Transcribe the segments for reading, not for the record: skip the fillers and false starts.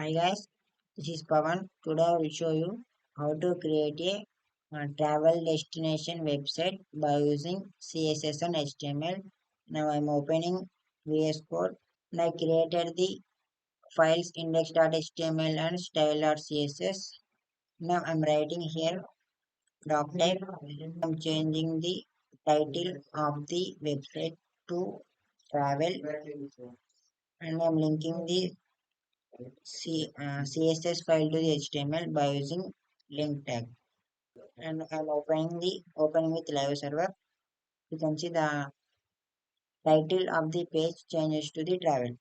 Hi guys, this is Pavan. Today I will show you how to create a travel destination website by using CSS and HTML. Now I'm opening VS Code and I created the files index.html and style.css. Now I'm writing here doc type. I'm changing the title of the website to travel and I'm linking the CSS file to the HTML by using link tag. And I'm opening with live server. You can see the title of the page changes to the travel.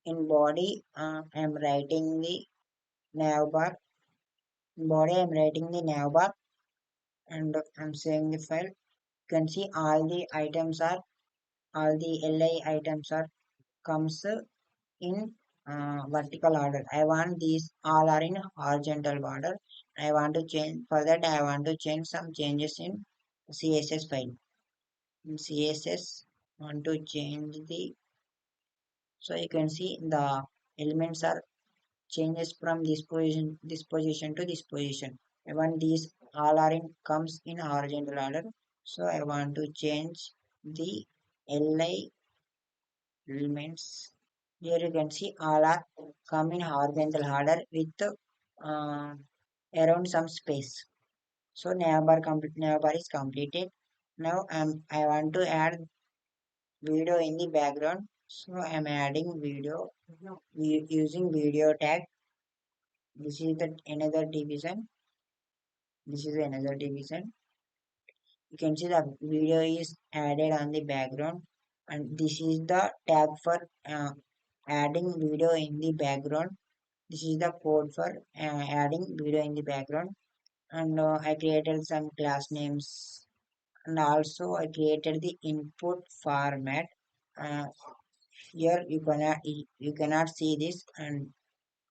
In body, I'm writing the nav bar. In body, I'm writing the nav bar, and I'm saving the file. You can see all the LI items are comes in vertical order. I want these all are in horizontal order. I want to change for that. I want to change some changes in CSS file. In CSS, want to change the so you can see the elements are changes from this position to this position. I want these all are in comes in horizontal order. So I want to change the li elements. Here you can see all are come in horizontal order with uh, around some space. So navbar is completed. Now I want to add video in the background. So I'm adding video using video tag. This is the another division. This is another division. You can see the video is added on the background, and this is the tag for adding video in the background. This is the code for adding video in the background, and I created some class names, and also I created the input format. Uh, Here you cannot see this, and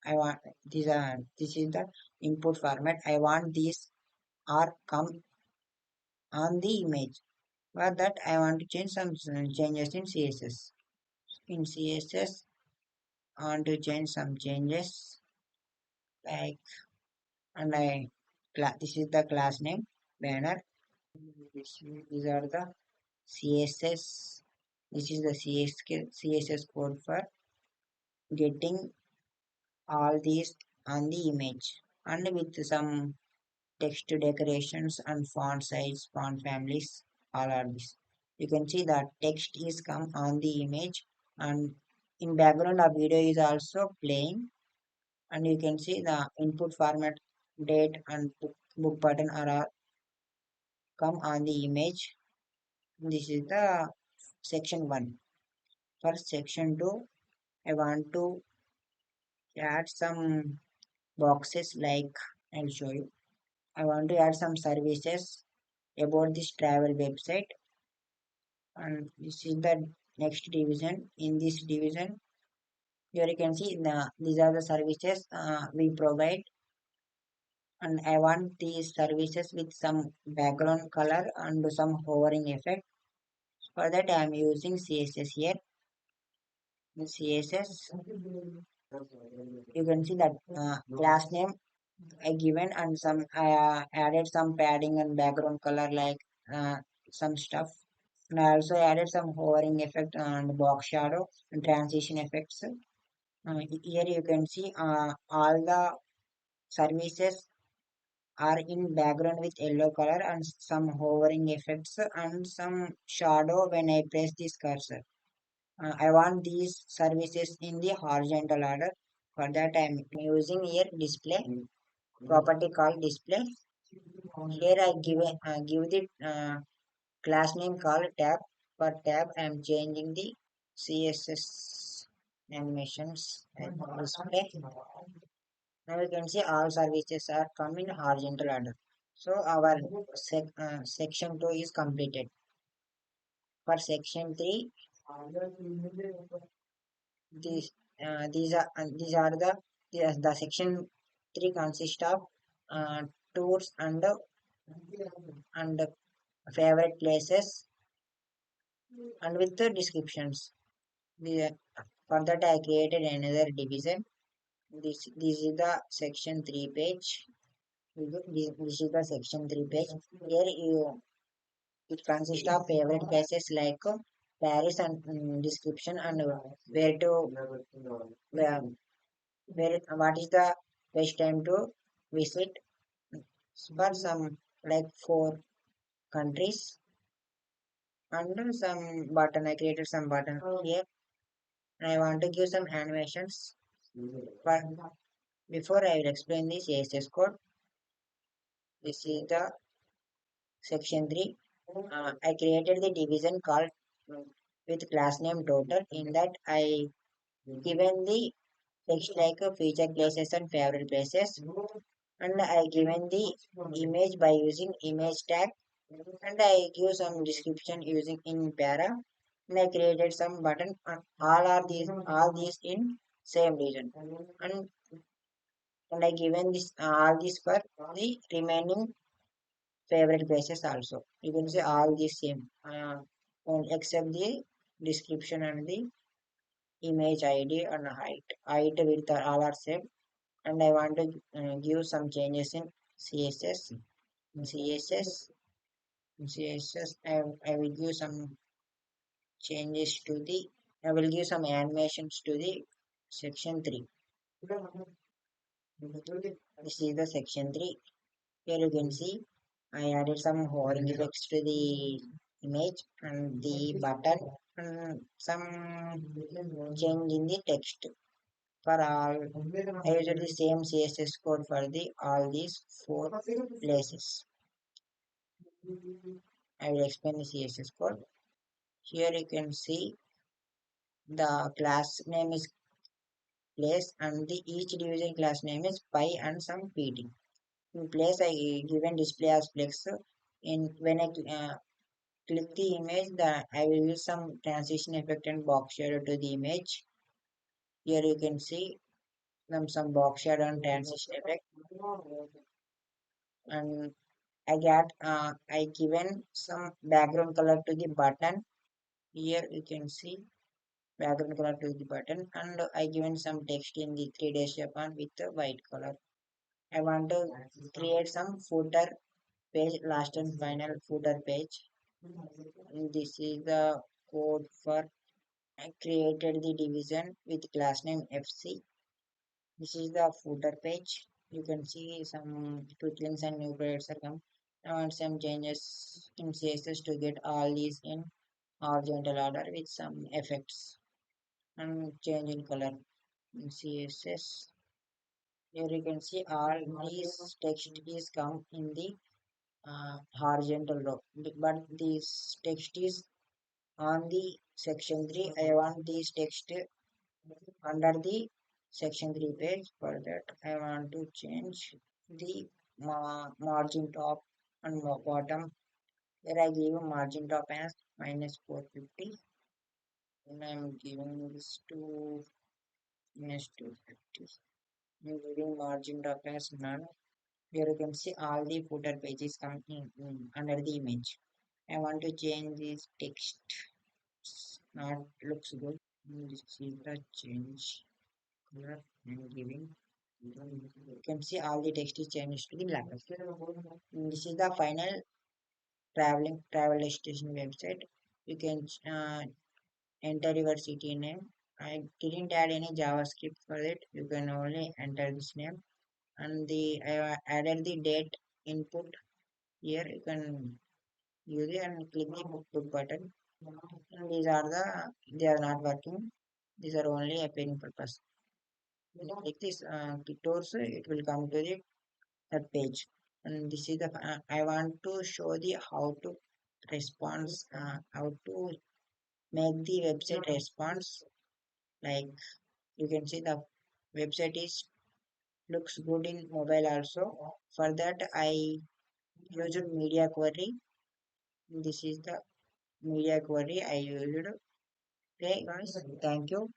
I want this is the input format. I want these are come on the image. For that I want to change some changes in CSS. In CSS I want to change some changes like and this is the class name banner. These are the CSS. This is the CSS code for getting all these on the image and with some text decorations and font size, font families, all are this. You can see that text is come on the image and in background a video is also playing and you can see the input format date and book button are all come on the image. This is the section 1. For section 2, I want to add some boxes like I'll show you. I want to add some services about this travel website and this is the next division. In this division here you can see these are the services we provide and I want these services with some background color and some hovering effect. For that I am using CSS here. In CSS you can see that class name I given and some I added some padding and background color like some stuff. And I also added some hovering effect and box shadow and transition effects. Here you can see all the services are in background with yellow color and some hovering effects and some shadow when I press this cursor. I want these services in the horizontal order. For that I am using here display property called display. Here I give the class name called tab. For tab I am changing the CSS animations and display. Now you can see all services are come in horizontal order. So our section 2 is completed. For section 3, these these are the section 3 consist of tours and favorite places and with the descriptions. The, for that I created another division This is the section 3 page. This is the section 3 page. Here it consists of favorite places like Paris and description and where to where, what is the best time to visit for some like 4 countries and some button. I created some button here and I want to give some animations. But before I will explain this CSS code, this is the section 3. I created the division called with class name total. In that I given the text like feature places and favorite places, and I given the image by using image tag, and I give some description using in para, and I created some button. And all these in same region, and I given this all this for the remaining favorite places also. You can see all the same, except the description and the image ID and height. Height with all are same. And I want to give some changes in CSS. In CSS, I will give some changes to the, I will give some animations to the section 3. This is the section 3. Here you can see I added some hovering effects to the image and the button and some change in the text for all. I used the same CSS code for the all these 4 places. I will explain the CSS code. Here you can see the class name is place and the each division class name is pi and some pt. In place I given display as flex. In when I click the image, I will use some transition effect and box shadow to the image. Here you can see some box shadow and transition effect, and I given some background color to the button. Here you can see background color to the button, and I given some text in the 3D Japan with the white color. I want to create some footer page, last and final footer page. And this is the code for I created the division with class name FC. This is the footer page. You can see some quick links and new projects are come. I want some changes in CSS to get all these in horizontal order with some effects and change in color in CSS. Here you can see all these text is come in the horizontal row, but this text is on the section 3. I want this text under the section 3 page. For that I want to change the margin top and bottom. Here I give margin top as -450 and I'm giving this to -250. I'm giving margin top as none. Here you can see all the footer pages come under the image. I want to change this text. It's not looks good. This is the change color I'm giving. You can see all the text is changed to the black. This is the final travel destination website. You can enter your city name. I didn't add any JavaScript for it. You can only enter this name and the I added the date input here. You can use it and click the book button. And these are they are not working. These are only appearing purpose. Click this click towards it will come to the that page. And this is the I want to show the how to response how to make the website response. Like you can see the website is looks good in mobile also. For that I used media query. This is the media query I used. Okay guys, thank you.